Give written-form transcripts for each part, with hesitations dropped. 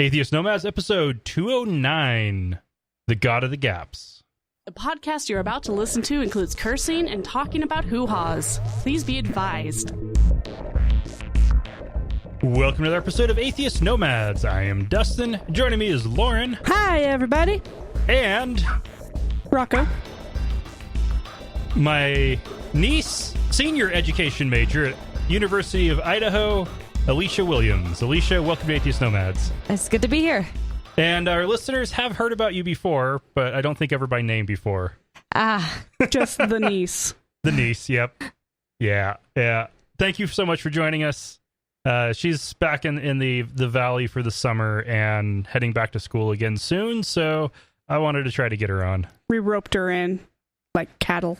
Atheist Nomads, episode 209, The God of the Gaps. The podcast you're about to listen to includes cursing and talking about hoo-haws. Please be advised. Welcome to another episode of Atheist Nomads. I am Dustin. Joining me is Lauren. Hi, everybody. And Rocco. My niece, senior education major at University of Idaho, Alicia Williams. Alicia, welcome to Atheist Nomads. It's good to be here. And our listeners have heard about you before, but I don't think ever by name before. Just the niece. The niece, yep. Yeah. Thank you so much for joining us. She's back in the valley for the summer and heading back to school again soon, so I wanted to try to get her on. We roped her in like cattle.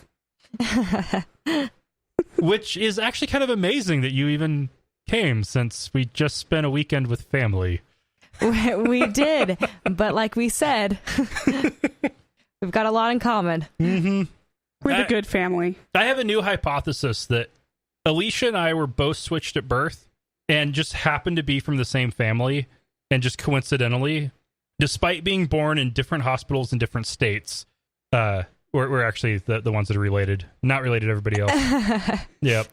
Which is actually kind of amazing that you even came, since we just spent a weekend with family. We did, but like we said, we've got a lot in common. Mm-hmm. We're the good family. I have a new hypothesis that Alicia and I were both switched at birth and just happened to be from the same family, and just coincidentally, despite being born in different hospitals in different states, we're actually the ones that are related. Not related to everybody else. Yep.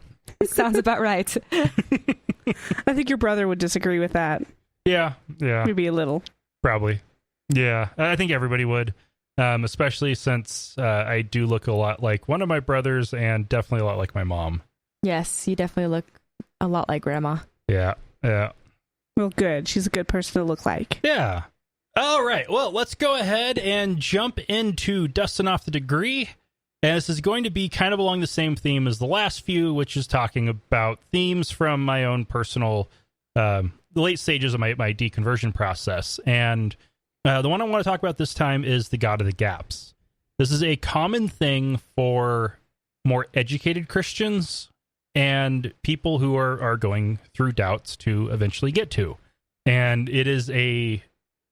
Sounds about right. I think your brother would disagree with that. Yeah. Maybe a little. Probably. Yeah, I think everybody would, especially since I do look a lot like one of my brothers and definitely a lot like my mom. Yes, you definitely look a lot like Grandma. Yeah. Well, good. She's a good person to look like. Yeah. All right. Well, let's go ahead and jump into Dustin Off the Degree. And this is going to be kind of along the same theme as the last few, which is talking about themes from my own personal, the late stages of my deconversion process. And the one I want to talk about this time is the God of the Gaps. This is a common thing for more educated Christians and people who are going through doubts to eventually get to. And it is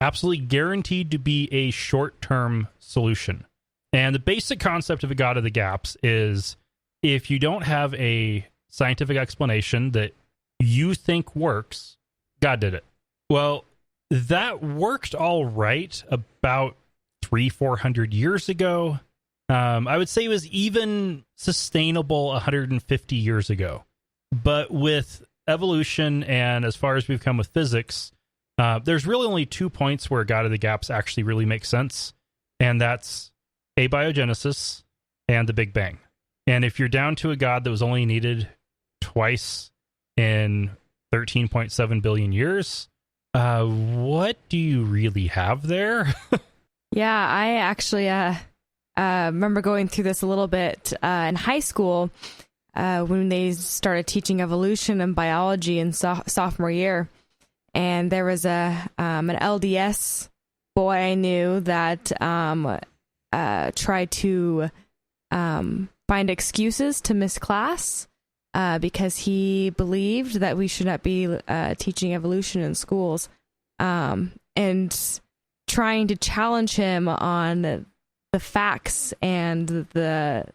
absolutely guaranteed to be a short-term solution. And the basic concept of a God of the Gaps is, if you don't have a scientific explanation that you think works, God did it. Well, that worked all right about 300-400 years ago. I would say it was even sustainable 150 years ago. But with evolution, and as far as we've come with physics, there's really only 2 points where God of the Gaps actually really makes sense. And that's abiogenesis and the Big Bang. And if you're down to a God that was only needed twice in 13.7 billion years, what do you really have there? Yeah, I actually remember going through this a little bit in high school when they started teaching evolution and biology in sophomore year. And there was an LDS boy I knew that tried to find excuses to miss class because he believed that we should not be teaching evolution in schools, and trying to challenge him on the facts and that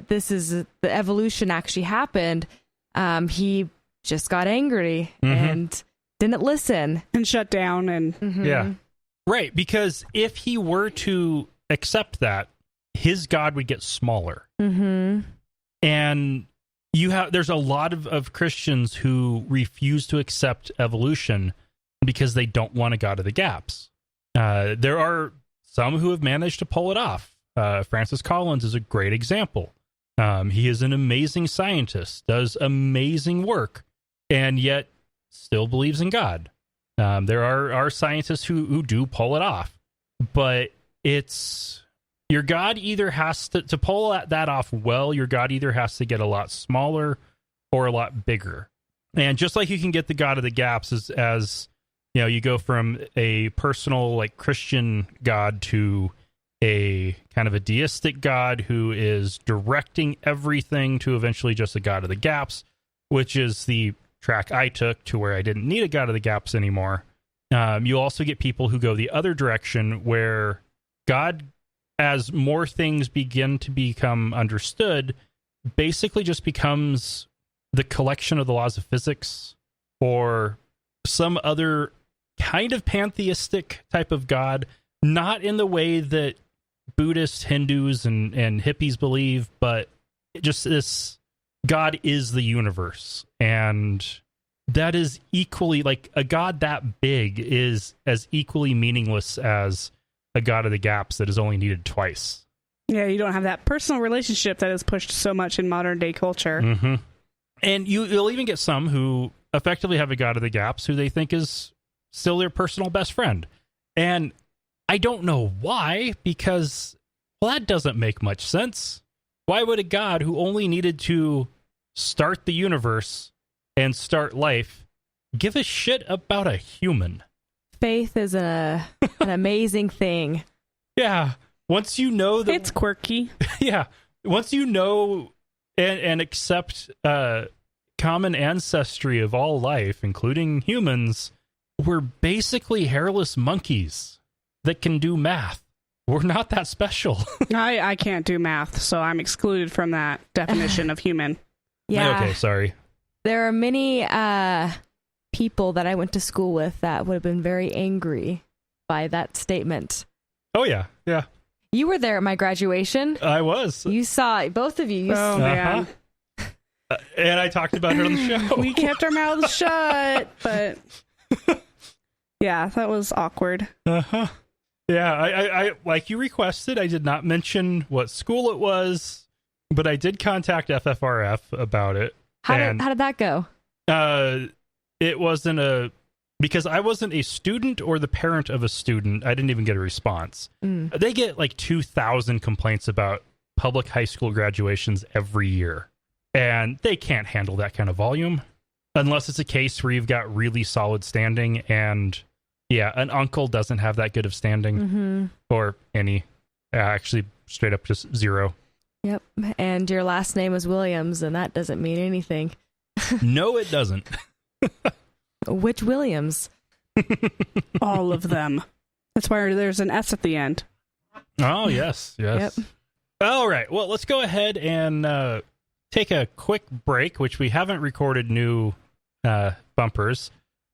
this is the evolution actually happened. He just got angry and didn't listen and shut down. And Yeah. Right, because if he were to accept that, his God would get smaller. Mm-hmm. And there's a lot of Christians who refuse to accept evolution because they don't want a God of the Gaps. There are some who have managed to pull it off. Francis Collins is a great example. He is an amazing scientist, does amazing work, and yet still believes in God. There are scientists who do pull it off, but it's your God either has to pull that off well. Your God either has to get a lot smaller or a lot bigger. And just like you can get the God of the Gaps as you know, you go from a personal like Christian God to a kind of a deistic God who is directing everything to eventually just a God of the Gaps, which is the track I took to where I didn't need a God of the Gaps anymore. You also get people who go the other direction where God, as more things begin to become understood, basically just becomes the collection of the laws of physics or some other kind of pantheistic type of God, not in the way that Buddhists, Hindus, and hippies believe, but just this God is the universe. And that is equally, like, a God that big is as equally meaningless as a God of the gaps that is only needed twice. Yeah, you don't have that personal relationship that is pushed so much in modern day culture. Mm-hmm. And you'll even get some who effectively have a God of the gaps who they think is still their personal best friend. And I don't know why, because, well, that doesn't make much sense. Why would a God who only needed to start the universe and start life give a shit about a human? Faith is an amazing thing. Yeah. Once you know that It's quirky. yeah. Once you know and accept common ancestry of all life, including humans, we're basically hairless monkeys that can do math. We're not that special. I can't do math, so I'm excluded from that definition of human. Yeah. Okay, sorry. There are many people that I went to school with that would have been very angry by that statement. Oh, yeah. Yeah. You were there at my graduation. I was. You saw it, both of you. Oh, man. And I talked about it on the show. We kept our mouths shut, but yeah, that was awkward. Uh-huh. Yeah, I like you requested, I did not mention what school it was, but I did contact FFRF about it. How did that go? It wasn't because I wasn't a student or the parent of a student, I didn't even get a response. They get like 2,000 complaints about public high school graduations every year, and they can't handle that kind of volume unless it's a case where you've got really solid standing, and yeah, an uncle doesn't have that good of standing, or any, actually straight up just zero. Yep, and your last name is Williams, and that doesn't mean anything. No, it doesn't. Which Williams? All of them. That's why there's an S at the end. Oh, yes. Yep. All right. Well, let's go ahead and take a quick break, which we haven't recorded new bumpers.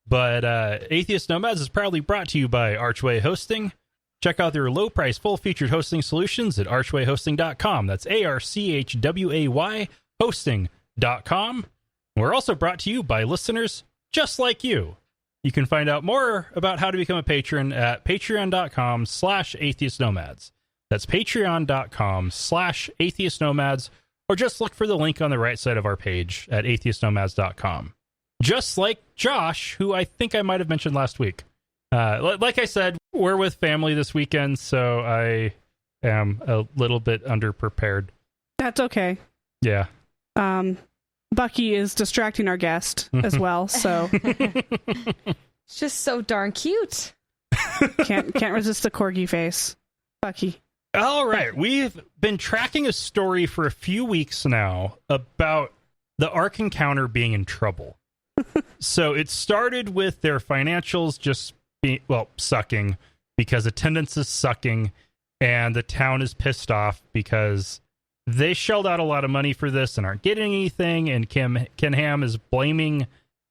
But Atheist Nomads is proudly brought to you by Archway Hosting. Check out their low-price, full-featured hosting solutions at archwayhosting.com. That's ARCHWAY hosting.com. We're also brought to you by listeners just like you. You can find out more about how to become a patron at patreon.com/atheistnomads. That's patreon.com/atheistnomads, or just look for the link on the right side of our page at atheistnomads.com. Just like Josh, who I think I might have mentioned last week. Like I said, we're with family this weekend, so I am a little bit underprepared. That's okay. Yeah. Bucky is distracting our guest as well, so It's just so darn cute. can't resist the corgi face. Bucky. All right. We've been tracking a story for a few weeks now about the Ark Encounter being in trouble. So it started with their financials just being, sucking, because attendance is sucking, and the town is pissed off because they shelled out a lot of money for this and aren't getting anything, and Ken Ham is blaming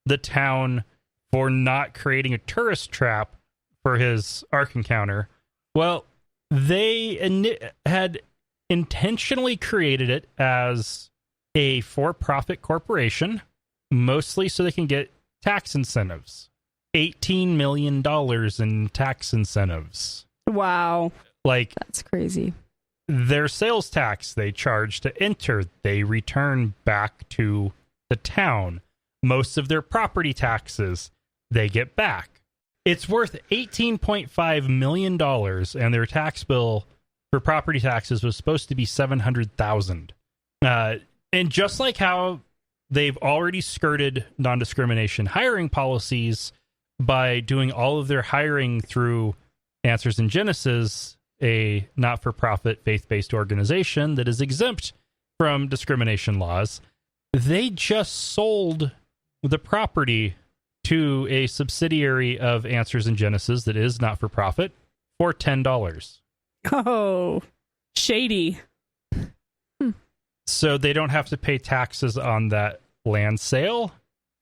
the town for not creating a tourist trap for his Ark Encounter. Well, they had intentionally created it as a for-profit corporation, mostly so they can get tax incentives. $18 million in tax incentives. Wow. Like, That's crazy. their sales tax they charge to enter, they return back to the town. Most of their property taxes they get back. It's worth $18.5 million, and their tax bill for property taxes was supposed to be $700,000. And just like how they've already skirted non-discrimination hiring policies by doing all of their hiring through Answers in Genesis, a not-for-profit faith-based organization that is exempt from discrimination laws, they just sold the property to a subsidiary of Answers in Genesis that is not-for-profit for $10. Oh, shady. So they don't have to pay taxes on that land sale,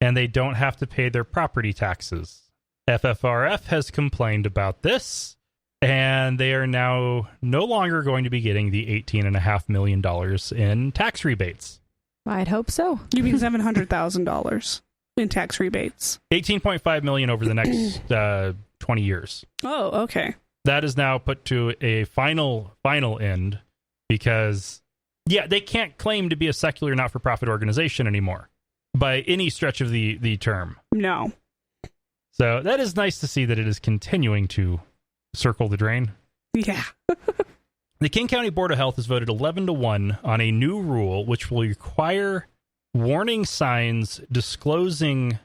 and they don't have to pay their property taxes. FFRF has complained about this, and they are now no longer going to be getting the $18.5 million in tax rebates. I'd hope so. You mean $700,000 in tax rebates? $18.5 million over the next 20 years. Oh, okay. That is now put to a final end because, yeah, they can't claim to be a secular not-for-profit organization anymore by any stretch of the term. No. So that is nice to see that it is continuing to circle the drain. Yeah. The King County Board of Health has voted 11-1 on a new rule which will require warning signs disclosing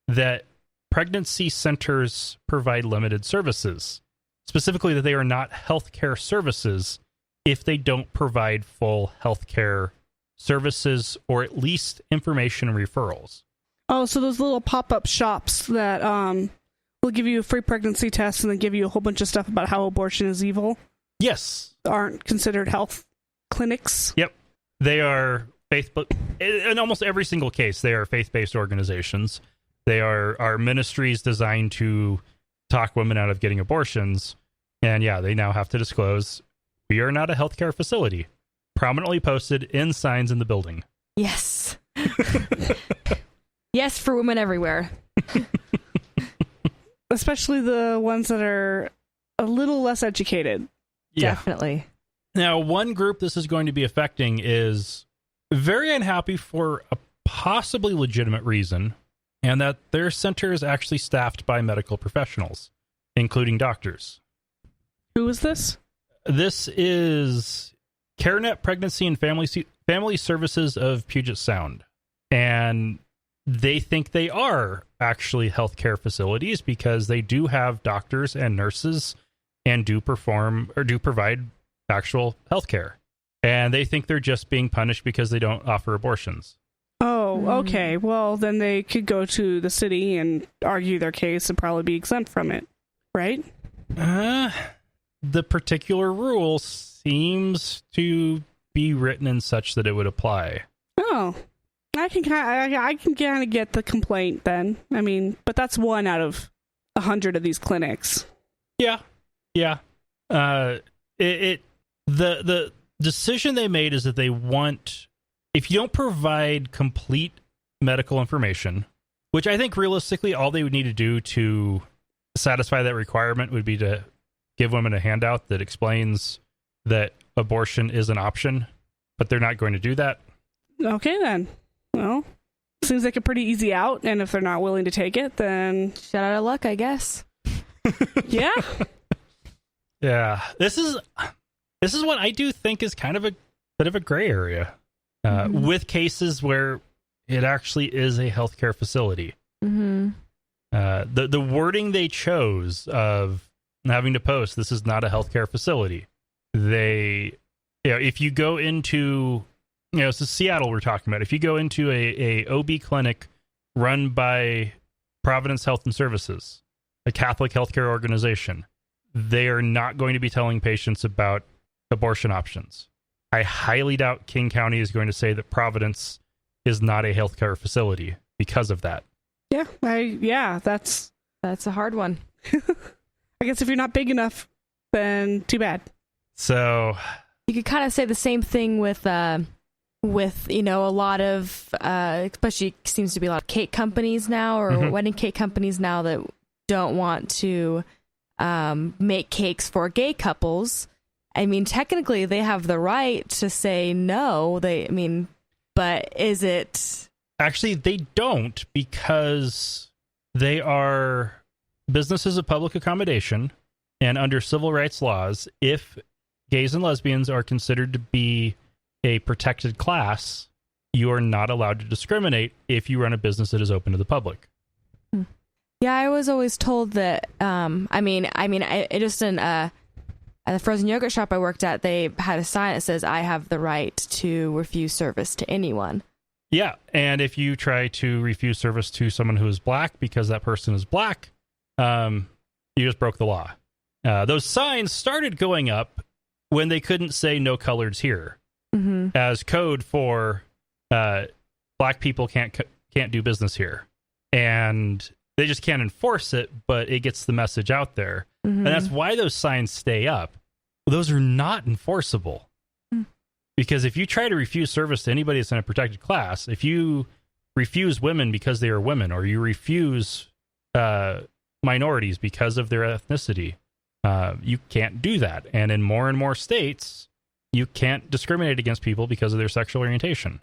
that pregnancy centers provide limited services, specifically that they are not healthcare services if they don't provide full healthcare services or at least information and referrals. Oh, so those little pop-up shops that will give you a free pregnancy test and then give you a whole bunch of stuff about how abortion is evil? Yes. Aren't considered health clinics? Yep. They are in almost every single case, they are faith-based organizations. They are ministries designed to talk women out of getting abortions. And yeah, they now have to disclose, we are not a healthcare facility. Prominently posted in signs in the building. Yes. Yes, for women everywhere. Especially the ones that are a little less educated. Yeah. Definitely. Now, one group this is going to be affecting is very unhappy for a possibly legitimate reason, and that their center is actually staffed by medical professionals, including doctors. Who is this? This is CareNet Pregnancy and Family Services of Puget Sound. And they think they are actually healthcare facilities because they do have doctors and nurses and do provide actual healthcare. And they think they're just being punished because they don't offer abortions. Oh, okay. Well, then they could go to the city and argue their case and probably be exempt from it, right? The particular rule seems to be written in such that it would apply. Oh, I can kind of get the complaint then. I mean, but that's 1 out of 100 of these clinics. Yeah. The decision they made is that they want, if you don't provide complete medical information, which I think realistically all they would need to do to satisfy that requirement would be to give women a handout that explains that abortion is an option, but they're not going to do that. Okay, then. Well, seems like a pretty easy out, and if they're not willing to take it, then... Shut out of luck, I guess. Yeah. Yeah. This is what I do think is kind of a bit of a gray area with cases where it actually is a healthcare facility. Mm-hmm. The wording they chose of having to post, this is not a healthcare facility. If you go into, this is Seattle we're talking about. If you go into a OB clinic run by Providence Health and Services, a Catholic healthcare organization, they are not going to be telling patients about abortion options. I highly doubt King County is going to say that Providence is not a healthcare facility because of that. Yeah, that's a hard one. I guess if you're not big enough, then too bad. So you could kind of say the same thing with a lot of especially seems to be a lot of cake companies now or wedding cake companies now that don't want to make cakes for gay couples. I mean, technically they have the right to say no. But is it? Actually, they don't, because they are businesses of public accommodation, and under civil rights laws, if gays and lesbians are considered to be a protected class, you are not allowed to discriminate if you run a business that is open to the public. Yeah, I was always told that. I just in at the frozen yogurt shop I worked at, they had a sign that says, "I have the right to refuse service to anyone." Yeah, and if you try to refuse service to someone who is black because that person is black, you just broke the law. Those signs started going up when they couldn't say "no coloreds here" as code for black people can't do business here. And They just can't enforce it, but it gets the message out there. And that's why those signs stay up. Those are not enforceable. Because if you try to refuse service to anybody that's in a protected class, if you refuse women because they are women, or you refuse minorities because of their ethnicity, you can't do that. And in more and more states, you can't discriminate against people because of their sexual orientation.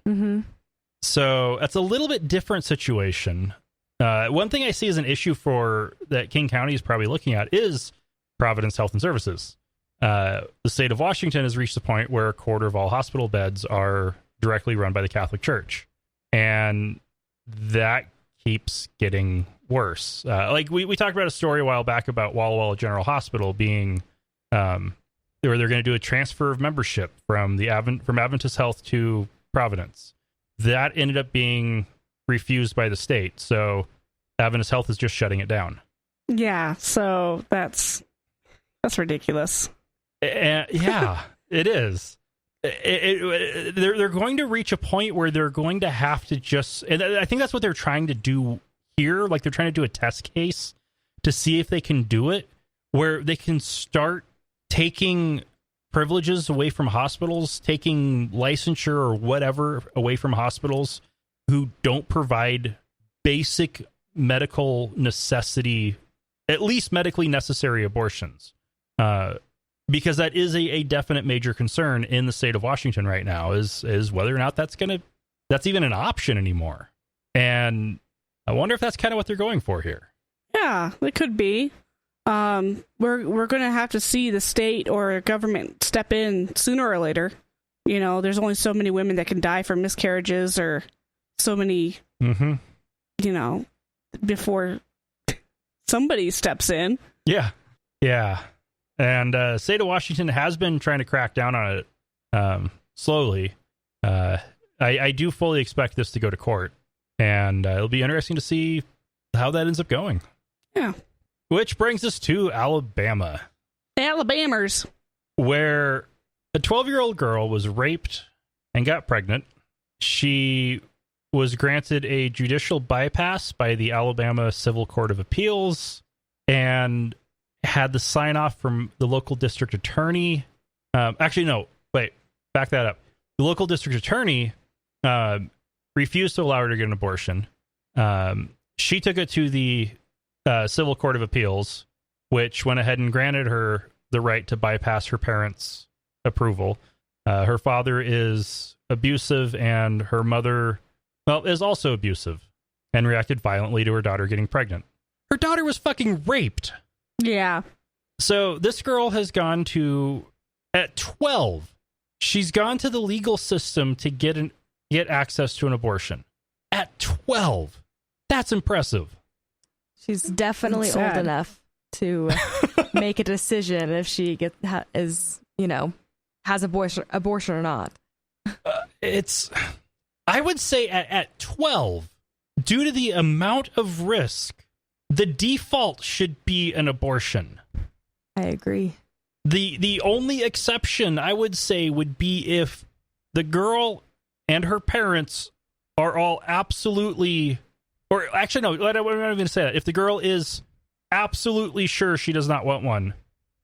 So that's a little bit different situation. One thing I see as an issue for that King County is probably looking at is Providence Health and Services. The state of Washington has reached the point where a quarter of all hospital beds are directly run by the Catholic Church. And that keeps getting worse. Like we talked about a story a while back about Walla Walla General Hospital being, where they're going to do a transfer of membership from Adventist Health to Providence. That ended up being refused by the state. So Adventist Health is just shutting it down. Yeah. So that's ridiculous. Yeah, it is. They're going to reach a point where they're going to have to just, and I think that's what they're trying to do here. Like they're trying to do a test case to see if they can do it, where they can start taking privileges away from hospitals, taking licensure or whatever away from hospitals who don't provide basic medical necessity, at least medically necessary abortions. Because that is a definite major concern in the state of Washington right now is whether or not that's even an option anymore. And I wonder if that's kind of what they're going for here. Yeah, it could be. We're going to have to see the state or government step in sooner or later. You know, there's only so many women that can die from miscarriages, or so many, you know, before somebody steps in. Yeah. Yeah. And state of Washington has been trying to crack down on it slowly. I do fully expect this to go to court, and it'll be interesting to see how that ends up going. Yeah. Which brings us to Alabama. Alabamers. Where a 12-year-old girl was raped and got pregnant. She was granted a judicial bypass by the Alabama Civil Court of Appeals and had the sign off from the local district attorney. Actually, no, wait, back that up. The local district attorney refused to allow her to get an abortion. She took it to the Civil Court of Appeals, which went ahead and granted her the right to bypass her parents' approval. Her father is abusive, and her mother, is also abusive and reacted violently to her daughter getting pregnant. Her daughter was fucking raped. Yeah. So this girl has gone to, at 12, she's gone to the legal system to get access to an abortion. At 12. That's impressive. She's definitely old enough to make a decision if she has abortion or not. I would say at 12, due to the amount of risk, the default should be an abortion. I agree. The only exception I would say would be if the girl and her parents are all absolutely, or actually no, I'm not even going to say that. If the girl is absolutely sure she does not want one,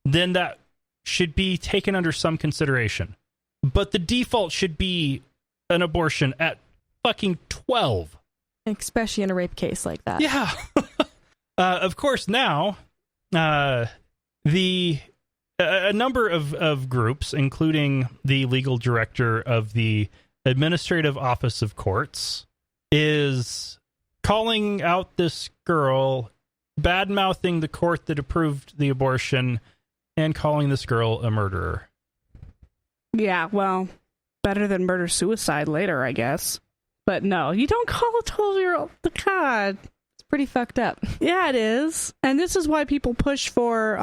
then that should be taken under some consideration. But the default should be an abortion at fucking 12. Especially in a rape case like that. Yeah. Of course, now, a number of groups, including the legal director of the Administrative Office of Courts, is calling out this girl, bad-mouthing the court that approved the abortion, and calling this girl a murderer. Yeah, well, better than murder-suicide later, I guess. But no, you don't call a 12-year-old... God... Pretty fucked up. Yeah, it is. And this is why people push for,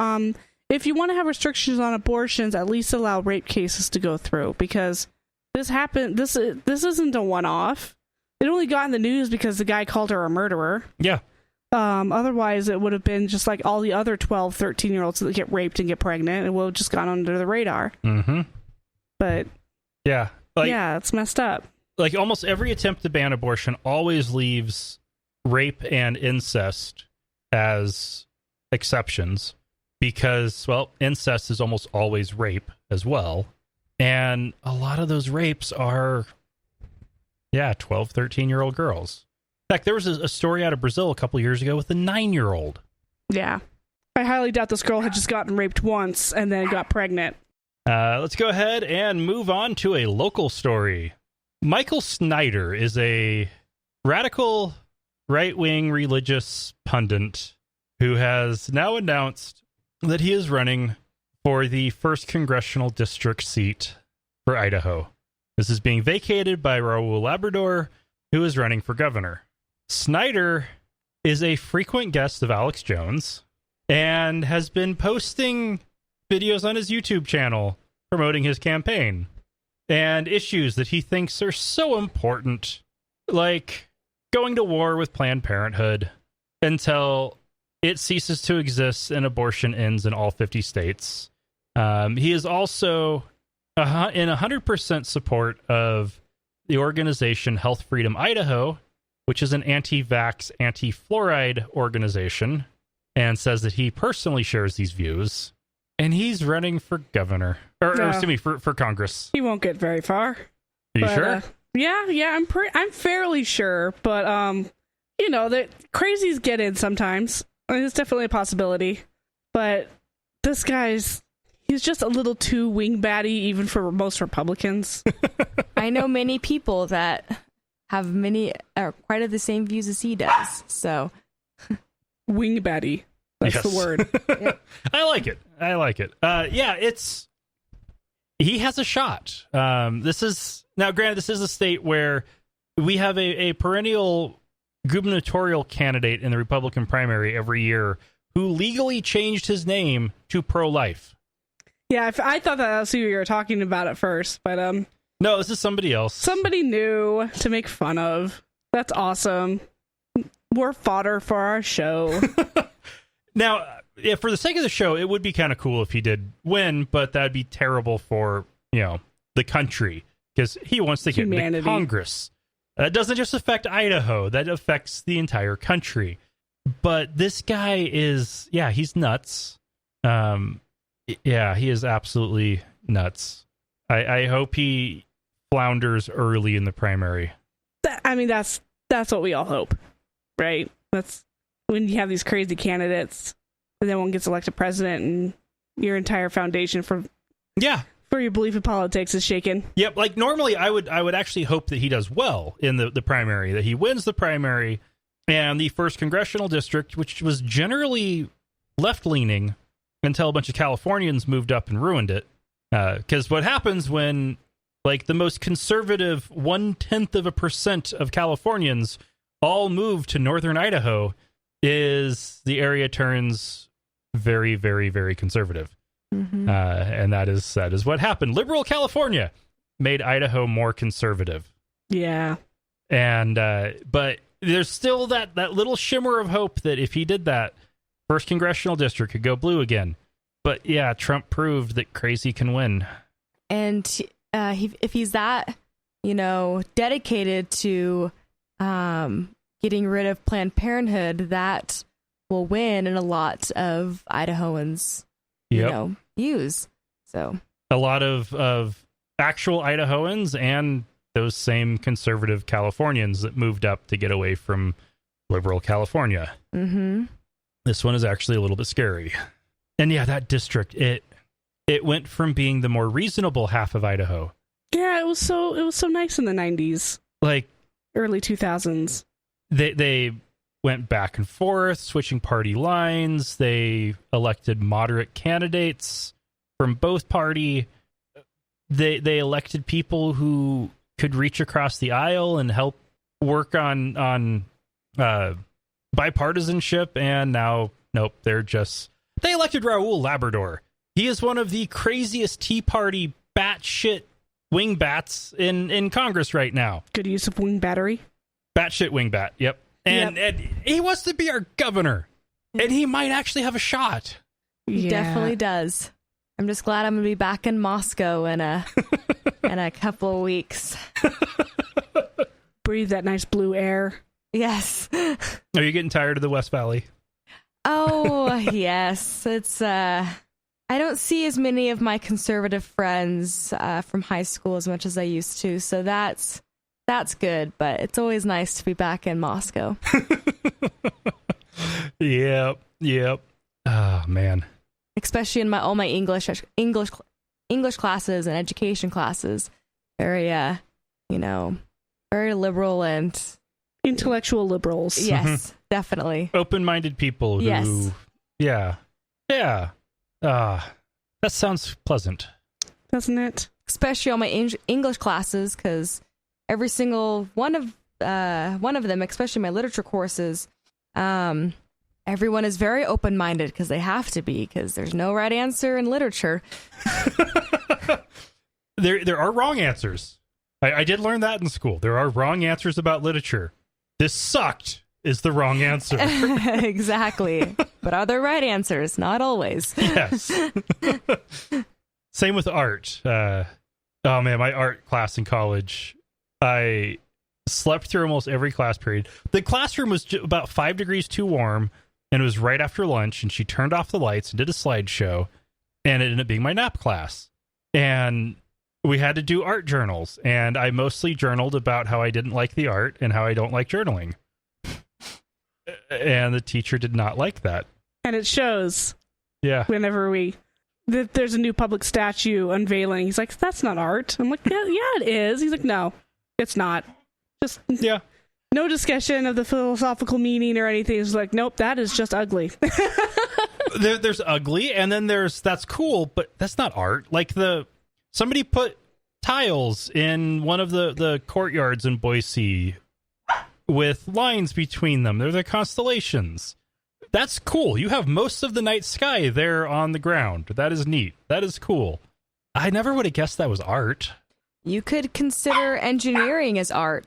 if you want to have restrictions on abortions, at least allow rape cases to go through, because this happened. This isn't a one-off. It only got in the news because the guy called her a murderer. Yeah. Otherwise, it would have been just like all the other 12, 13-year-olds that get raped and get pregnant. It would have just gone under the radar. Mm-hmm. But yeah, it's messed up. Like almost every attempt to ban abortion always leaves rape and incest as exceptions because, well, incest is almost always rape as well. And a lot of those rapes are, 12, 13-year-old girls. In fact, there was a story out of Brazil a couple years ago with a 9-year-old. Yeah. I highly doubt this girl had just gotten raped once and then got pregnant. Let's go ahead and move on to a local story. Michael Snyder is a radical right-wing religious pundit who has now announced that he is running for the 1st Congressional District seat for Idaho. This is being vacated by Raul Labrador, who is running for governor. Snyder is a frequent guest of Alex Jones and has been posting videos on his YouTube channel promoting his campaign and issues that he thinks are so important, like going to war with Planned Parenthood until it ceases to exist and abortion ends in all 50 states. He is also in 100% support of the organization Health Freedom Idaho, which is an anti-vax, anti-fluoride organization, and says that he personally shares these views. And he's running for governor, or excuse me, for Congress. He won't get very far. Are you sure? Yeah, I'm fairly sure, but that crazies get in sometimes. I mean, it's definitely a possibility. But this he's just a little too wing-batty even for most Republicans. I know many people that have quite of the same views as he does. So wing-batty. That's the word. Yep. I like it. He has a shot. This is a state where we have a perennial gubernatorial candidate in the Republican primary every year who legally changed his name to pro-life. Yeah, I thought that was who you were talking about at first, but no, this is somebody else. Somebody new to make fun of. That's awesome. More fodder for our show. Now, for the sake of the show, it would be kind of cool if he did win, but that'd be terrible for, the country, because he wants to get into Congress. That doesn't just affect Idaho, that affects the entire country. But this guy is, he's nuts. He is absolutely nuts. I hope he flounders early in the primary. That's what we all hope, right? That's when you have these crazy candidates, and then one gets elected president, and your entire foundation for your belief in politics is shaken. Yep. Like normally, I would actually hope that he does well in the primary, that he wins the primary and the 1st Congressional District, which was generally left-leaning until a bunch of Californians moved up and ruined it. Because what happens when, the most conservative 0.1% of Californians all move to northern Idaho is the area turns very, very, very conservative. Mm-hmm. And that is what happened. Liberal California made Idaho more conservative. Yeah. And but there's still that little shimmer of hope that if he did that, 1st Congressional District could go blue again. But Trump proved that crazy can win. And if he's that, dedicated to getting rid of Planned Parenthood, that will win in a lot of Idahoans, views. So a lot of actual Idahoans and those same conservative Californians that moved up to get away from liberal California. Mm-hmm. This one is actually a little bit scary. And that district, it went from being the more reasonable half of Idaho. Yeah, it was so nice in the 90s. Early 2000s. They went back and forth, switching party lines. They elected moderate candidates from both party. They elected people who could reach across the aisle and help work on bipartisanship. And now, nope, they elected Raul Labrador. He is one of the craziest Tea Party batshit wingbats in Congress right now. Good use of wing battery. Batshit wingbat, yep. And he wants to be our governor. And he might actually have a shot. He definitely does. I'm just glad I'm going to be back in Moscow in a couple of weeks. Breathe that nice blue air. Yes. Are you getting tired of the West Valley? Oh, yes. It's I don't see as many of my conservative friends from high school as much as I used to, so that's good, but it's always nice to be back in Moscow. Yep. Oh, man. Especially in all my English classes and education classes. Very very liberal and Intellectual liberals. yes, definitely. Open-minded people who... Yes. Yeah. That sounds pleasant. Doesn't it? Especially all my English classes, because every single one of them, especially my literature courses, everyone is very open-minded because they have to be, because there's no right answer in literature. There are wrong answers. I did learn that in school. There are wrong answers about literature. This sucked is the wrong answer. Exactly. But are there right answers? Not always. Yes. Same with art. Oh man, my art class in college, I slept through almost every class period. The classroom was about 5 degrees too warm, and it was right after lunch, and she turned off the lights and did a slideshow, and it ended up being my nap class. And we had to do art journals, and I mostly journaled about how I didn't like the art and how I don't like journaling. And the teacher did not like that. And it shows. Yeah. Whenever there's a new public statue unveiling, he's like, "That's not art." I'm like, "Yeah, it is." He's like, "No, it's not." Just no discussion of the philosophical meaning or anything. It's like, "Nope, that is just ugly." There's ugly, and then that's cool, but that's not art. Like somebody put tiles in one of the courtyards in Boise with lines between them. They're the constellations. That's cool. You have most of the night sky there on the ground. That is neat. That is cool. I never would have guessed that was art. You could consider engineering as art.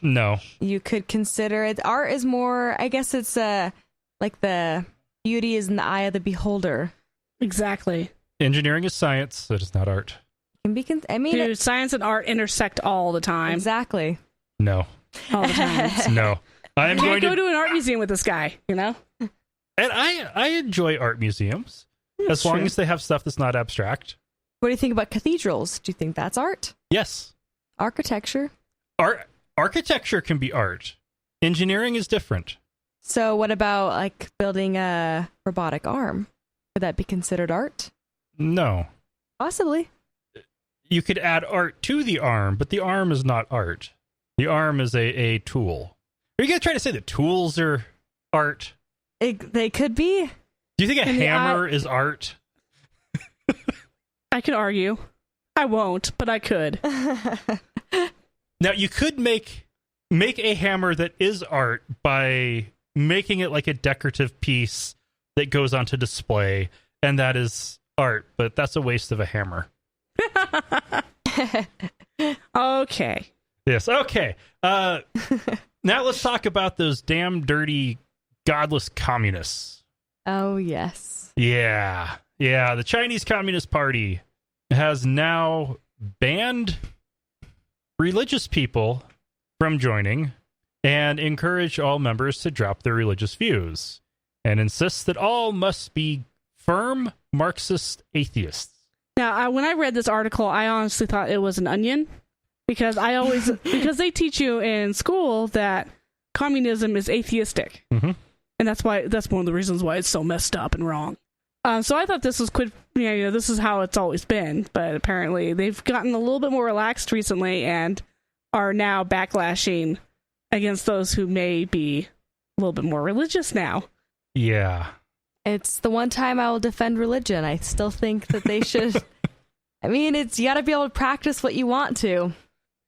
No. You could consider it. Art is more, I guess it's like the beauty is in the eye of the beholder. Exactly. Engineering is science. That is not art. Dude, science and art intersect all the time. Exactly. No. All the time. No. I can't go to an art museum with this guy, you know? And I enjoy art museums. As long as they have stuff that's not abstract. What do you think about cathedrals? Do you think that's art? Yes. Architecture? Architecture can be art. Engineering is different. So what about like building a robotic arm? Would that be considered art? No. Possibly. You could add art to the arm, but the arm is not art. The arm is a tool. Are you going to try to say that tools are art? They could be. Do you think a hammer is art? I could argue. I won't, but I could. Now, you could make a hammer that is art by making it like a decorative piece that goes onto display, and that is art, but that's a waste of a hammer. Okay. Yes, okay. Now let's talk about those damn dirty, godless communists. Oh, yes. Yeah. The Chinese Communist Party has now banned religious people from joining and encouraged all members to drop their religious views and insists that all must be firm Marxist atheists. Now, when I read this article, I honestly thought it was an onion because because they teach you in school that communism is atheistic. Mm-hmm. And that's one of the reasons why it's so messed up and wrong. So I thought this was this is how it's always been, but apparently they've gotten a little bit more relaxed recently and are now backlashing against those who may be a little bit more religious now. Yeah. It's the one time I will defend religion. I still think that they should. I mean, you got to be able to practice what you want to.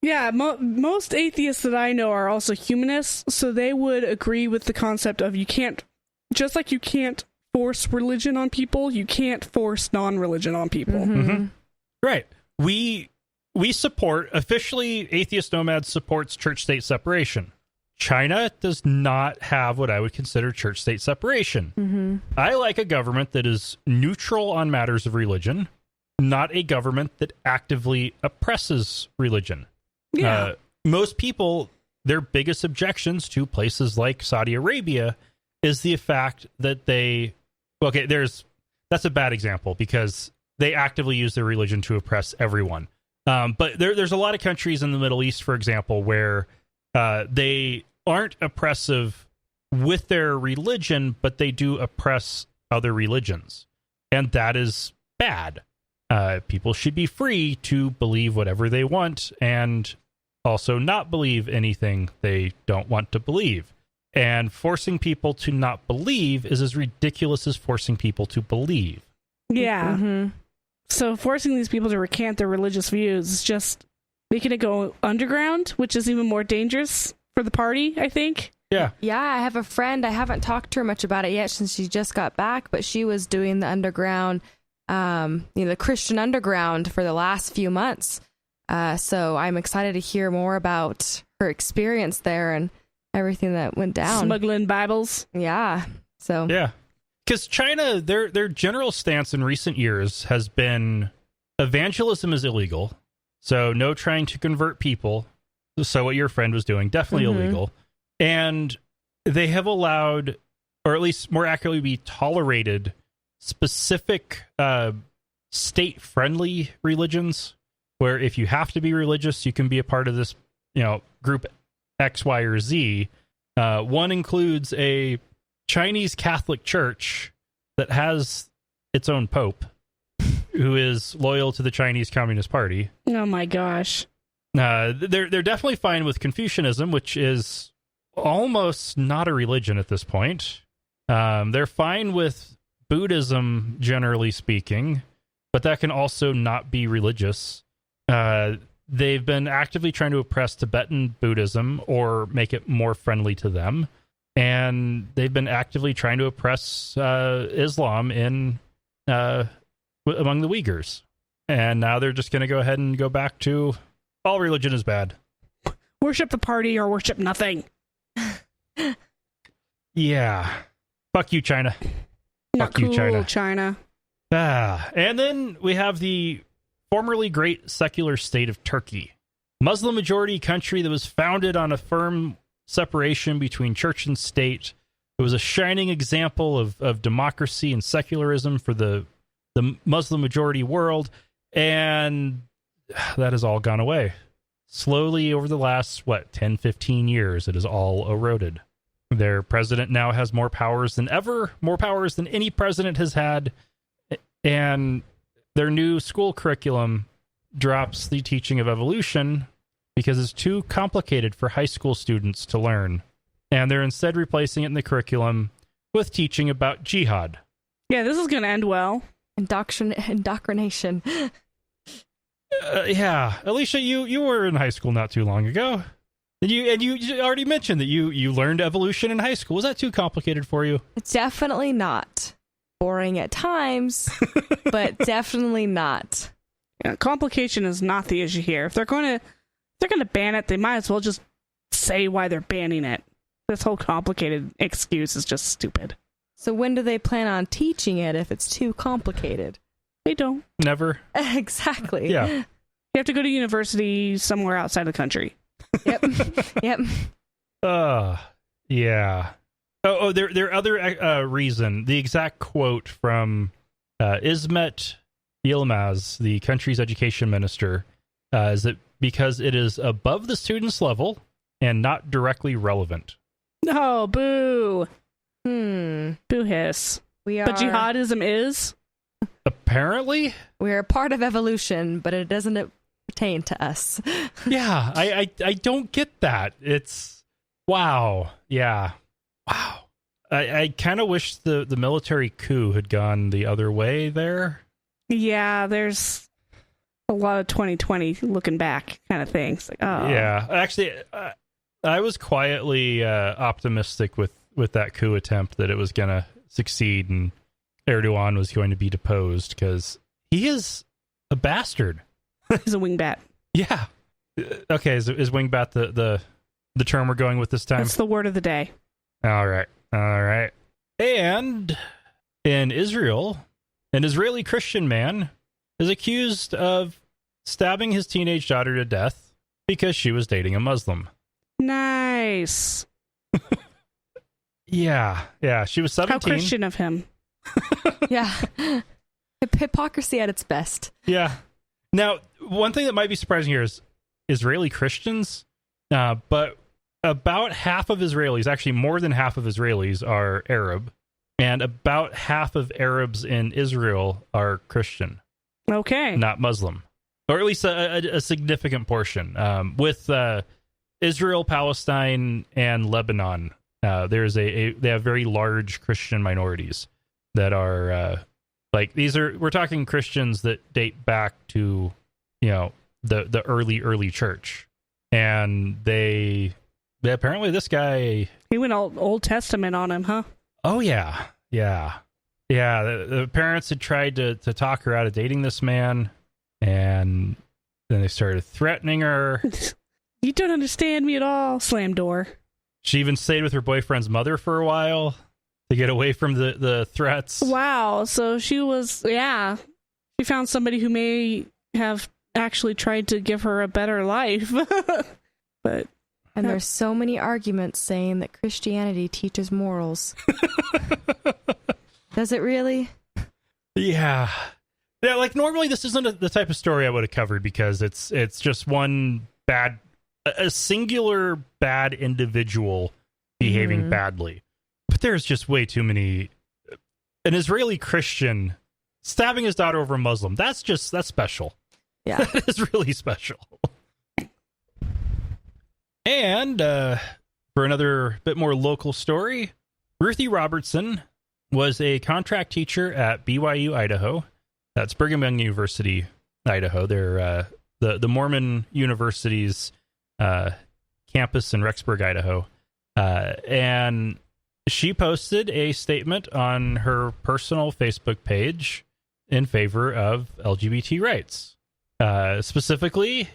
Yeah, most atheists that I know are also humanists, so they would agree with the concept of you can't force religion on people, you can't force non-religion on people. Mm-hmm. Mm-hmm. Right. We support, officially, Atheist Nomad supports church-state separation. China does not have what I would consider church-state separation. Mm-hmm. I like a government that is neutral on matters of religion, not a government that actively oppresses religion. Yeah. Most people, their biggest objections to places like Saudi Arabia is the fact that that's a bad example because they actively use their religion to oppress everyone. But there's a lot of countries in the Middle East, for example, where they aren't oppressive with their religion, but they do oppress other religions. And that is bad. People should be free to believe whatever they want and also not believe anything they don't want to believe. And forcing people to not believe is as ridiculous as forcing people to believe. Yeah. Mm-hmm. So forcing these people to recant their religious views is just making it go underground, which is even more dangerous for the party, I think. Yeah. Yeah, I have a friend. I haven't talked to her much about it yet since she just got back, but she was doing the underground, the Christian underground for the last few months. So I'm excited to hear more about her experience there and everything that went down. Smuggling Bibles. Yeah. So Yeah. Because China, their general stance in recent years has been evangelism is illegal. So no trying to convert people. So what your friend was doing, definitely illegal. And they have allowed, or at least more accurately be tolerated, specific state-friendly religions, where if you have to be religious, you can be a part of this, group X, Y, or Z. One includes a Chinese Catholic Church that has its own pope, who is loyal to the Chinese Communist Party. Oh my gosh. They're definitely fine with Confucianism, which is almost not a religion at this point. They're fine with Buddhism, generally speaking, but that can also not be religious. They've been actively trying to oppress Tibetan Buddhism or make it more friendly to them. And they've been actively trying to oppress Islam among the Uyghurs. And now they're just going to go ahead and go back to all religion is bad. Worship the party or worship nothing. Yeah. Fuck you, China. Not Fuck you, cool, China. And then we have the formerly great secular state of Turkey. Muslim majority country that was founded on a firm separation between church and state. It was a shining example of democracy and secularism for the Muslim majority world, and that has all gone away. Slowly over the last, 10, 15 years, it has all eroded. Their president now has more powers than ever, more powers than any president has had, and their new school curriculum drops the teaching of evolution because it's too complicated for high school students to learn. And they're instead replacing it in the curriculum with teaching about jihad. Yeah, this is going to end well. Indoctrination. Yeah, Alicia, you were in high school not too long ago. And you already mentioned that you learned evolution in high school. Was that too complicated for you? It's definitely not. Boring at times, but definitely not. Yeah, complication is not the issue here. If they're going to ban it, they might as well just say why they're banning it. This whole complicated excuse is just stupid. So when do they plan on teaching it if it's too complicated? They don't. Never. Exactly. Yeah. You have to go to university somewhere outside the country. Yep. Yep. Yeah. Their other reason, the exact quote from Ismet Yilmaz, the country's education minister, is that because it is above the student's level and not directly relevant. Oh, boo. Boo Hiss. We are. But jihadism is? Apparently. We are a part of evolution, but it doesn't pertain to us. Yeah, I don't get that. It's wow. Yeah. Wow. I kind of wish the military coup had gone the other way there. Yeah, there's a lot of 2020 looking back kind of things. Like, oh. Yeah, actually, I was quietly optimistic with that coup attempt that it was going to succeed and Erdogan was going to be deposed because he is a bastard. He's a wingbat. Yeah. Okay, is wingbat the term we're going with this time? That's the word of the day. All right. And in Israel, an Israeli Christian man is accused of stabbing his teenage daughter to death because she was dating a Muslim. Nice. Yeah. She was 17. How Christian of him. Yeah. Hypocrisy at its best. Yeah. Now, one thing that might be surprising here is Israeli Christians, but about half of Israelis, actually more than half of Israelis, are Arab, and about half of Arabs in Israel are Christian. Okay. Not Muslim, or at least a significant portion. With Israel, Palestine, and Lebanon, they have very large Christian minorities that are we're talking Christians that date back to the early church, and they apparently this guy, he went Old Testament on him, huh? Oh yeah. The parents had tried to talk her out of dating this man, and then they started threatening her. You don't understand me at all. Slam door. She even stayed with her boyfriend's mother for a while to get away from the threats. Wow. So she found somebody who may have actually tried to give her a better life. But there's so many arguments saying that Christianity teaches morals. Does it really? Yeah. Like normally this isn't the type of story I would have covered, because it's just one a singular bad individual behaving badly. But there's just way too many. An Israeli Christian stabbing his daughter over a Muslim. That's special. Yeah. That is really special. And for another bit more local story, Ruthie Robertson was a contract teacher at BYU, Idaho. That's Brigham Young University, Idaho. They're the Mormon University's campus in Rexburg, Idaho. And she posted a statement on her personal Facebook page in favor of LGBT rights. Specifically,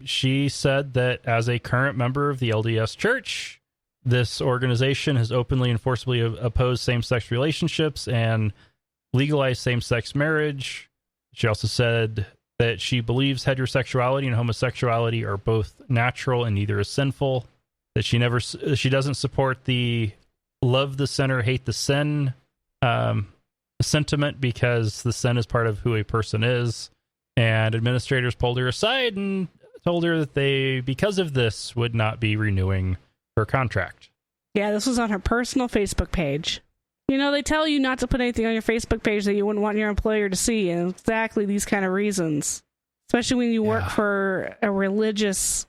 she said that as a current member of the LDS Church, this organization has openly and forcibly opposed same-sex relationships and legalized same-sex marriage. She also said that she believes heterosexuality and homosexuality are both natural and neither is sinful. That she doesn't support the love the sinner, hate the sin sentiment, because the sin is part of who a person is. And administrators pulled her aside and told her that they, because of this, would not be renewing her contract. Yeah, this was on her personal Facebook page. They tell you not to put anything on your Facebook page that you wouldn't want your employer to see, and exactly these kind of reasons. Especially when you work for a religious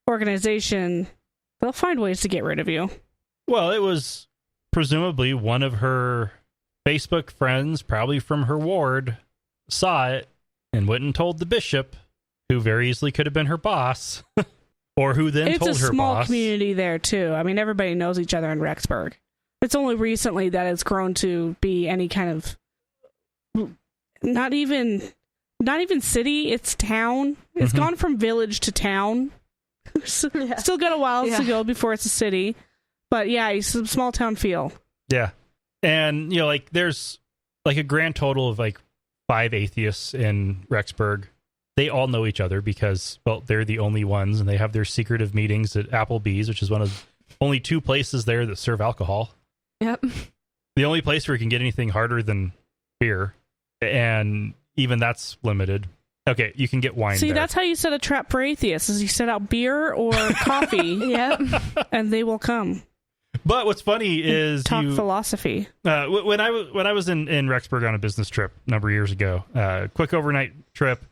organization, they'll find ways to get rid of you. Well, it was presumably one of her Facebook friends, probably from her ward, saw it and went and told the bishop, who very easily could have been her boss, or who then told her boss. It's a small community there, too. I mean, everybody knows each other in Rexburg. It's only recently that it's grown to be any kind of not even city, it's town. It's gone from village to town. Still got a while to go before it's a city. But yeah, it's a small town feel. Yeah. And there's a grand total of 5 atheists in Rexburg. They all know each other because, they're the only ones, and they have their secretive meetings at Applebee's, which is one of only 2 places there that serve alcohol. Yep. The only place where you can get anything harder than beer, and even that's limited. Okay, you can get wine. See, there. That's how you set a trap for atheists, is you set out beer or coffee. Yep. And they will come. But what's funny is talk philosophy. When I was in Rexburg on a business trip a number of years ago, quick overnight trip,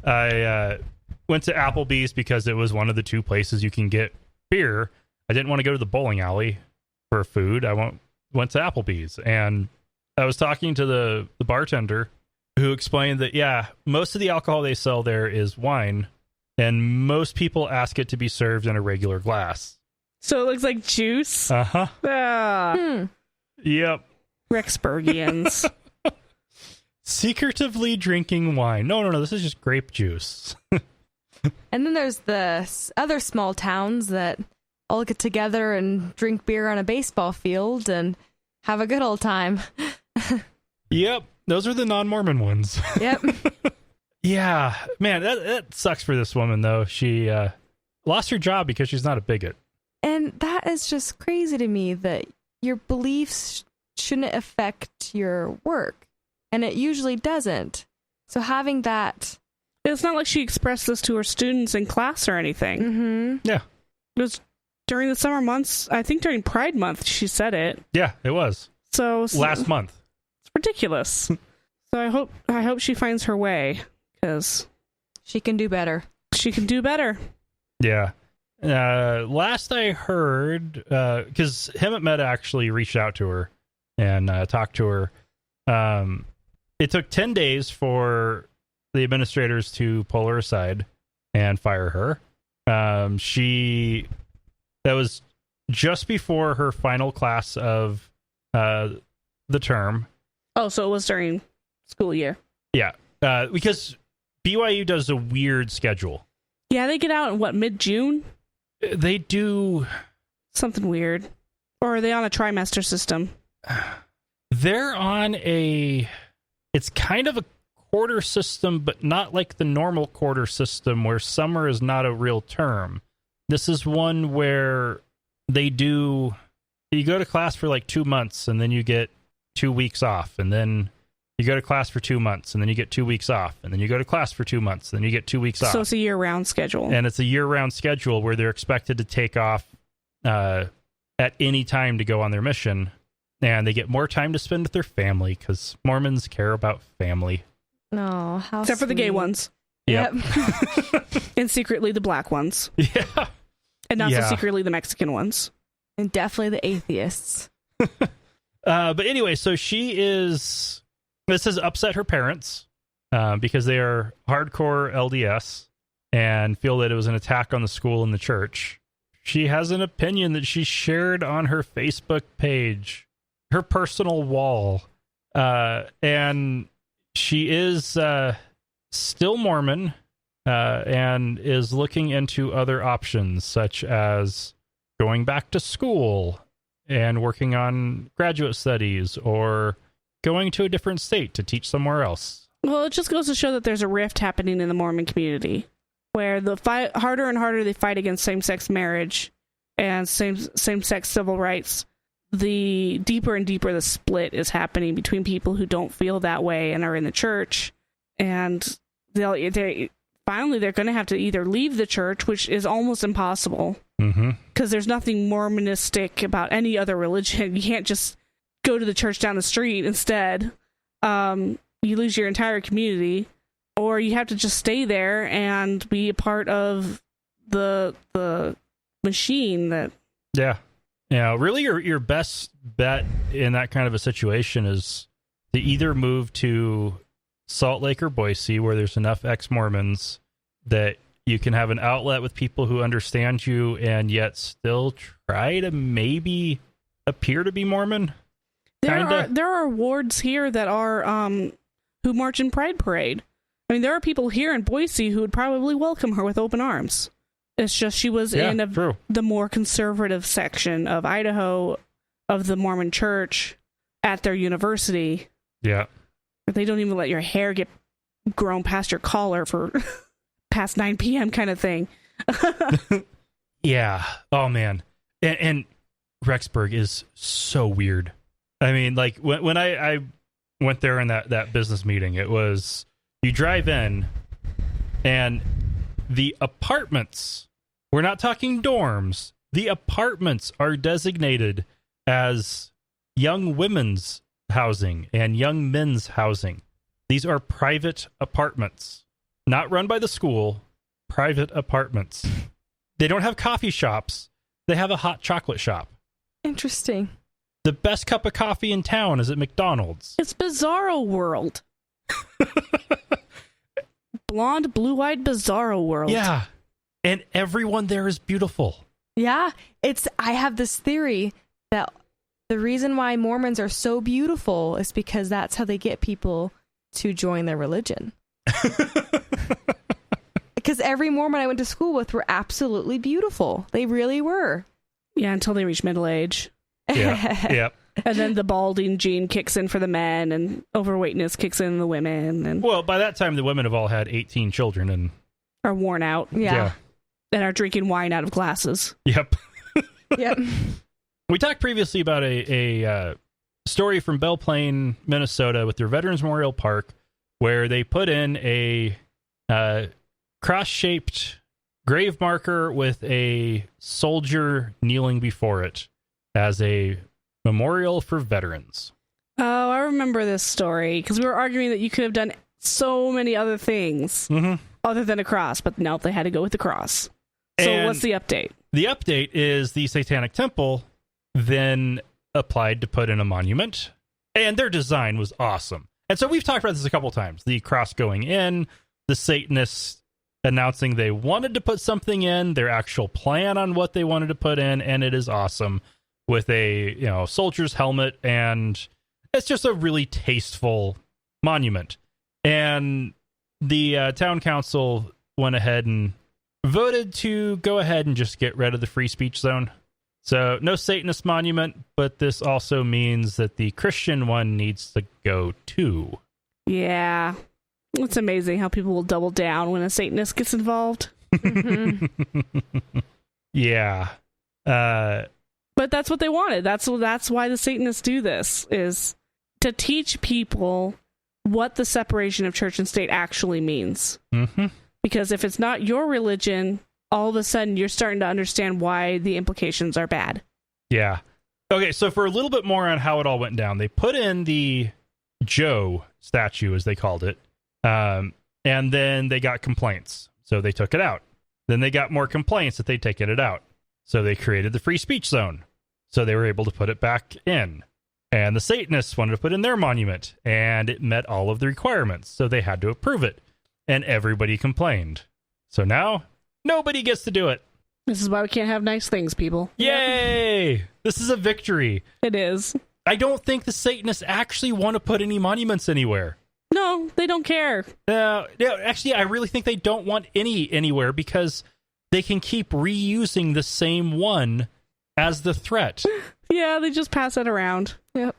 I went to Applebee's because it was one of the 2 places you can get beer. I didn't want to go to the bowling alley for food. I went to Applebee's, and I was talking to the bartender, who explained that most of the alcohol they sell there is wine, and most people ask it to be served in a regular glass. So it looks like juice? Uh-huh. Yep. Rexburgians. Secretively drinking wine. No, this is just grape juice. And then there's the other small towns that all get together and drink beer on a baseball field and have a good old time. Yep. Those are the non-Mormon ones. Yep. Yeah. Man, that sucks for this woman, though. She lost her job because she's not a bigot. And And that is just crazy to me, that your beliefs shouldn't affect your work. And it usually doesn't. So having that... It's not like she expressed this to her students in class or anything. Mm-hmm. Yeah. It was during the summer months. I think during Pride Month she said it. Yeah, it was. So last month. It's ridiculous. So I hope she finds her way, because she can do better. She can do better. Yeah. Last I heard, because Him at Meta actually reached out to her and talked to her. It took 10 days for the administrators to pull her aside and fire her. That was just before her final class of the term. Oh, so it was during school year. Yeah, because BYU does a weird schedule. Yeah, they get out in mid-June? They do something weird. Or are they on a trimester system? They're on it's kind of a quarter system, but not like the normal quarter system where summer is not a real term. This is one where you go to class for like 2 months and then you get 2 weeks off, and then you go to class for 2 months and then you get 2 weeks off, and then you go to class for 2 months and then you get 2 weeks off. So it's a year-round schedule. And it's a year-round schedule where they're expected to take off at any time to go on their mission, and they get more time to spend with their family because Mormons care about family. No, how Except for the gay ones. Yep. And secretly the black ones. Yeah. And not so secretly the Mexican ones. And definitely the atheists. But anyway, so this has upset her parents because they are hardcore LDS and feel that it was an attack on the school and the church. She has an opinion that she shared on her Facebook page, her personal wall. And she is still Mormon and is looking into other options, such as going back to school and working on graduate studies, or going to a different state to teach somewhere else. Well, it just goes to show that there's a rift happening in the Mormon community, where the harder and harder they fight against same-sex marriage and same-sex civil rights, the deeper and deeper the split is happening between people who don't feel that way and are in the church. And finally they're going to have to either leave the church, which is almost impossible, because there's nothing Mormonistic about any other religion. You can't just go to the church down the street. Instead, you lose your entire community, or you have to just stay there and be a part of the machine that... Yeah, really your best bet in that kind of a situation is to either move to Salt Lake or Boise, where there's enough ex-Mormons that you can have an outlet with people who understand you and yet still try to maybe appear to be Mormon. There are wards here that are who march in Pride Parade. I mean, there are people here in Boise who would probably welcome her with open arms. It's just she was in the more conservative section of Idaho of the Mormon church at their university. Yeah. They don't even let your hair get grown past your collar for past 9 p.m. kind of thing. Yeah. Oh, man. And Rexburg is so weird. I mean, like, when I went there in that business meeting, it was, you drive in, and the apartments, we're not talking dorms, the apartments are designated as young women's housing and young men's housing. These are private apartments, not run by the school, private apartments. They don't have coffee shops. They have a hot chocolate shop. Interesting. The best cup of coffee in town is at McDonald's. It's Bizarro World. Blonde, blue-eyed Bizarro World. Yeah. And everyone there is beautiful. Yeah. I have this theory that the reason why Mormons are so beautiful is because that's how they get people to join their religion. Because every Mormon I went to school with were absolutely beautiful. They really were. Yeah, until they reach middle age. Yeah. Yep. And then the balding gene kicks in for the men, and overweightness kicks in the women. And well, by that time, the women have all had 18 children and are worn out. Yeah. And are drinking wine out of glasses. Yep. Yep. We talked previously about a story from Belle Plaine, Minnesota, with their Veterans Memorial Park, where they put in a cross-shaped grave marker with a soldier kneeling before it as a memorial for veterans. Oh, I remember this story because we were arguing that you could have done so many other things other than a cross, but no, they had to go with the cross. So And what's the update? the update is the Satanic Temple then applied to put in a monument, and their design was awesome. And so we've talked about this a couple times. The cross going in, the Satanists announcing they wanted to put something in, their actual plan on what they wanted to put in, and it is awesome with a soldier's helmet, and it's just a really tasteful monument. And the town council went ahead and voted to go ahead and just get rid of the free speech zone. So no Satanist monument, but this also means that the Christian one needs to go too. Yeah. It's amazing how people will double down when a Satanist gets involved. Yeah. But that's what they wanted. That's why the Satanists do this, is to teach people what the separation of church and state actually means. Mm-hmm. Because if it's not your religion, all of a sudden you're starting to understand why the implications are bad. Yeah. Okay, so for a little bit more on how it all went down, they put in the Joe statue, as they called it, and then they got complaints, so they took it out. Then they got more complaints that they'd taken it out, so they created the free speech zone, so they were able to put it back in. And the Satanists wanted to put in their monument, and it met all of the requirements, so they had to approve it, and everybody complained. So now, nobody gets to do it. This is why we can't have nice things, people. Yay! Yep. This is a victory. It is. I don't think the Satanists actually want to put any monuments anywhere. No, they don't care. Actually, I really think they don't want any anywhere because they can keep reusing the same one as the threat. Yeah, they just pass it around. Yep.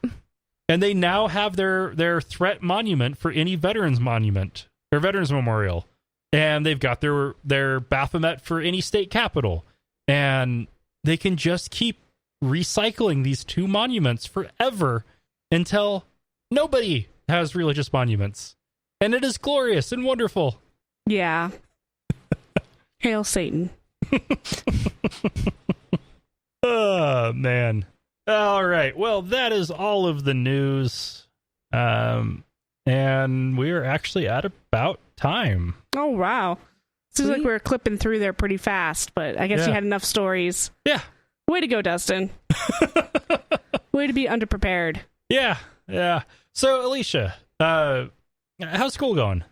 And they now have their threat monument for any veterans monument, or veterans memorial. And they've got their Baphomet for any state capital. And they can just keep recycling these two monuments forever until nobody has religious monuments. And it is glorious and wonderful. Yeah. Hail Satan. Oh, man. All right. Well, that is all of the news. And we are actually at about time. Oh, wow. Seems like we're clipping through there pretty fast, but I guess you had enough stories. Yeah. Way to go, Dustin. Way to be underprepared. Yeah. Yeah. So, Alicia, how's school going?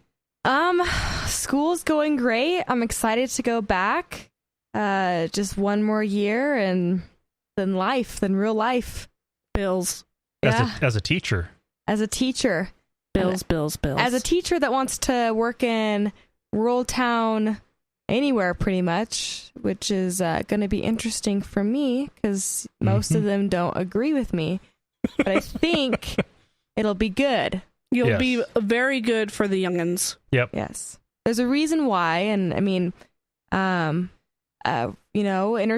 School's going great. I'm excited to go back. Just one more year and then real life. Bills. Yeah. As a teacher. As a teacher. Bills. As a teacher that wants to work in rural town anywhere pretty much, which is going to be interesting for me because most of them don't agree with me. But I think it'll be good. You'll be very good for the youngins. Yep. Yes. There's a reason why, and I mean, inner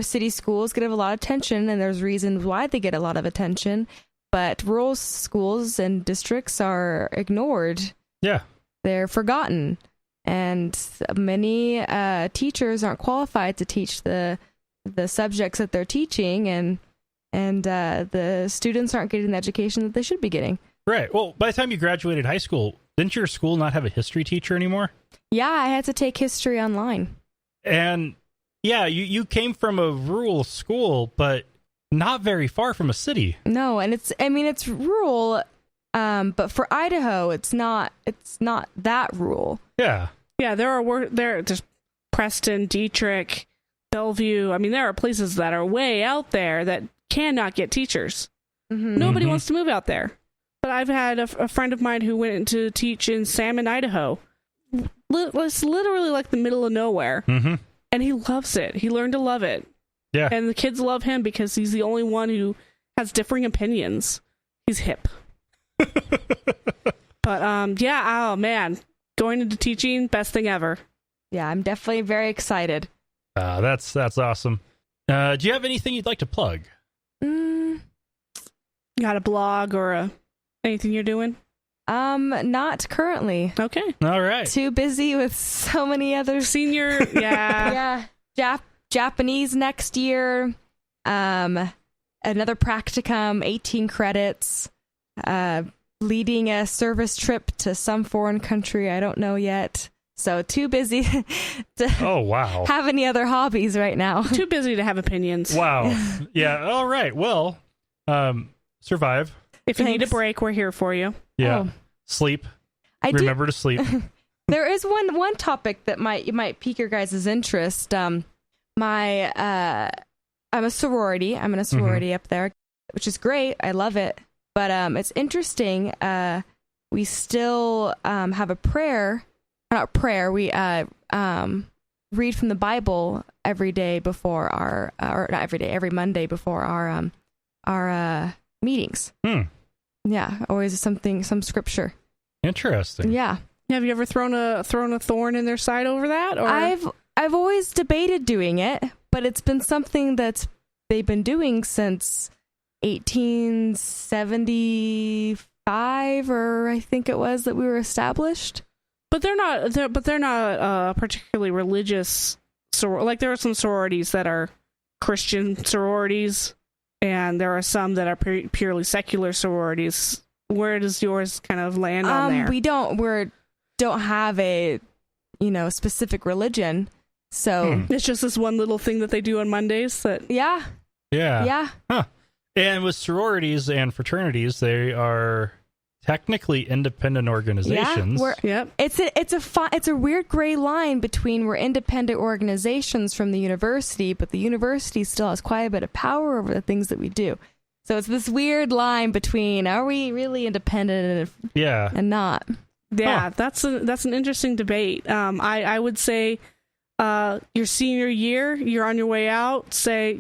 city schools get a lot of attention, and there's reasons why they get a lot of attention, but rural schools and districts are ignored. Yeah. They're forgotten, and many teachers aren't qualified to teach the subjects that they're teaching, and the students aren't getting the education that they should be getting. Right. Well, by the time you graduated high school, didn't your school not have a history teacher anymore? Yeah, I had to take history online. And yeah, you came from a rural school, but not very far from a city. No, and it's rural, but for Idaho, it's not that rural. Yeah. Yeah, there's Preston, Dietrich, Bellevue. I mean, there are places that are way out there that cannot get teachers. Mm-hmm. Nobody wants to move out there. But I've had a friend of mine who went to teach in Salmon, Idaho. It's literally like the middle of nowhere. Mm-hmm. And he loves it. He learned to love it. Yeah. And the kids love him because he's the only one who has differing opinions. He's hip. But, oh man. Going into teaching, best thing ever. Yeah, I'm definitely very excited. That's awesome. Do you have anything you'd like to plug? Got a blog or anything you're doing? Not currently. Okay. All right. Too busy with so many other Senior, yeah. Japanese next year. Another practicum, 18 credits. Leading a service trip to some foreign country I don't know yet. So too busy to have any other hobbies right now. Too busy to have opinions. Wow. Yeah. All right. Well, survive. If you need a break, we're here for you. Yeah. Oh. Sleep. Remember to sleep. There is one topic that might pique your guys' interest. I'm a sorority. I'm in a sorority up there, which is great. I love it. But it's interesting. We still have a prayer. Not prayer. We read from the Bible every day before our, or not every day, every Monday before our meetings. Yeah, always some scripture. Interesting. Yeah. Have you ever thrown a thorn in their side over that? Or I've always debated doing it, but it's been something they've been doing since 1875, or I think it was that we were established. But they're not particularly religious. Like there are some sororities that are Christian sororities, and there are some that are purely secular sororities. Where does yours kind of land on there? We don't have a specific religion, so it's just this one little thing that they do on Mondays. Yeah. Huh. And with sororities and fraternities, they are technically independent organizations. Yeah, it's a weird gray line between we're independent organizations from the university, but the university still has quite a bit of power over the things that we do. So it's this weird line between are we really independent and not. Yeah, that's an interesting debate. I would say your senior year, you're on your way out, say,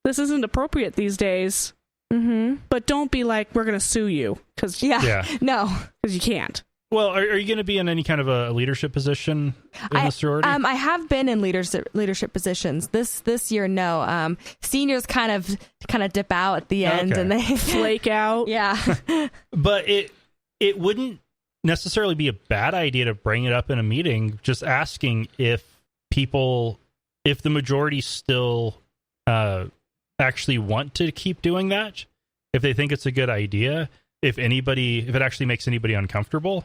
this isn't appropriate these days. But don't be like, we're going to sue you. No. Because you can't. Well, are you going to be in any kind of a leadership position in the sorority? I have been in leadership positions. This year, no. Seniors kind of dip out at the end and they flake out. Yeah. But it wouldn't necessarily be a bad idea to bring it up in a meeting, just asking if the majority still actually want to keep doing that, if they think it's a good idea, if it actually makes anybody uncomfortable.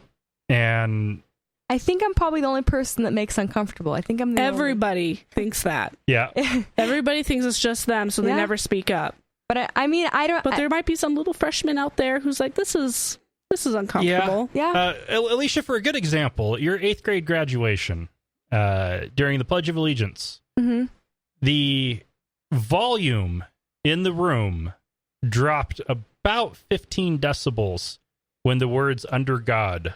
And I think I'm probably the only person that makes uncomfortable. I think I'm everybody thinks that. Yeah. Everybody thinks it's just them, so they never speak up. But I don't. But there might be some little freshman out there who's like, this is uncomfortable. Yeah. Alicia, for a good example, your 8th grade graduation, during the Pledge of Allegiance, the volume in the room dropped about 15 decibels when the words "under God"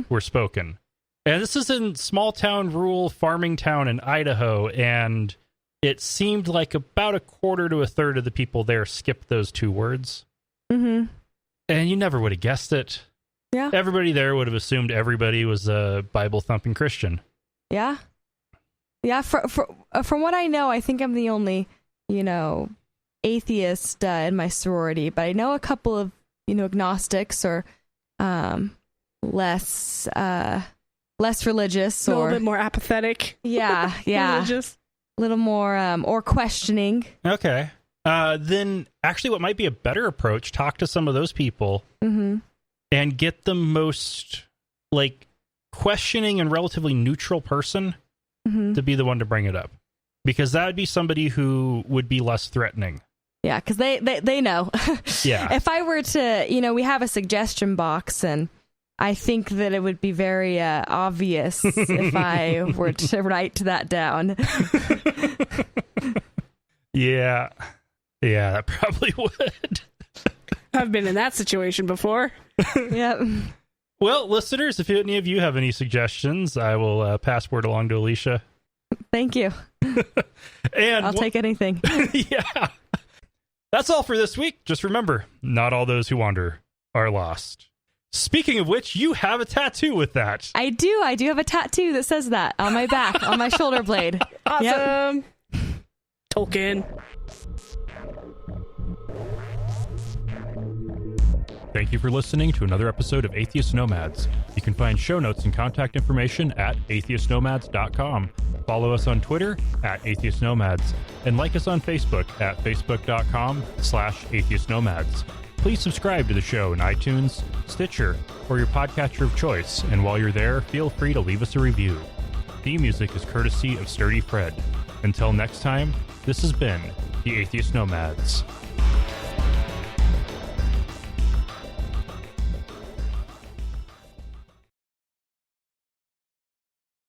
were spoken. And this is in small town, rural farming town in Idaho, and it seemed like about a quarter to a third of the people there skipped those 2 words. And you never would have guessed it. Yeah. Everybody there would have assumed everybody was a Bible-thumping Christian. Yeah. Yeah, from what I know, I think I'm the only, atheist in my sorority, but I know a couple of, agnostics or less religious, a little bit more apathetic. Yeah. Religious. A little more or questioning. Okay. Then actually what might be a better approach, talk to some of those people and get the most questioning and relatively neutral person to be the one to bring it up, because that would be somebody who would be less threatening. Yeah, because they know. Yeah. If I were to, we have a suggestion box, and I think that it would be very obvious if I were to write that down. Yeah, that probably would. I've been in that situation before. Yep. Well, listeners, if any of you have any suggestions, I will pass word along to Alicia. Thank you. And I'll take anything. Yeah. That's all for this week. Just remember, not all those who wander are lost. Speaking of which, you have a tattoo with that. I do. I do have a tattoo that says that on my back, on my shoulder blade. Awesome. Yep. Token. Thank you for listening to another episode of Atheist Nomads. You can find show notes and contact information at atheistnomads.com. Follow us on Twitter at Atheist Nomads, and like us on Facebook at facebook.com/Atheist Nomads. Please subscribe to the show in iTunes, Stitcher, or your podcatcher of choice, and while you're there, feel free to leave us a review. Theme music is courtesy of Sturdy Fred. Until next time, this has been the Atheist Nomads.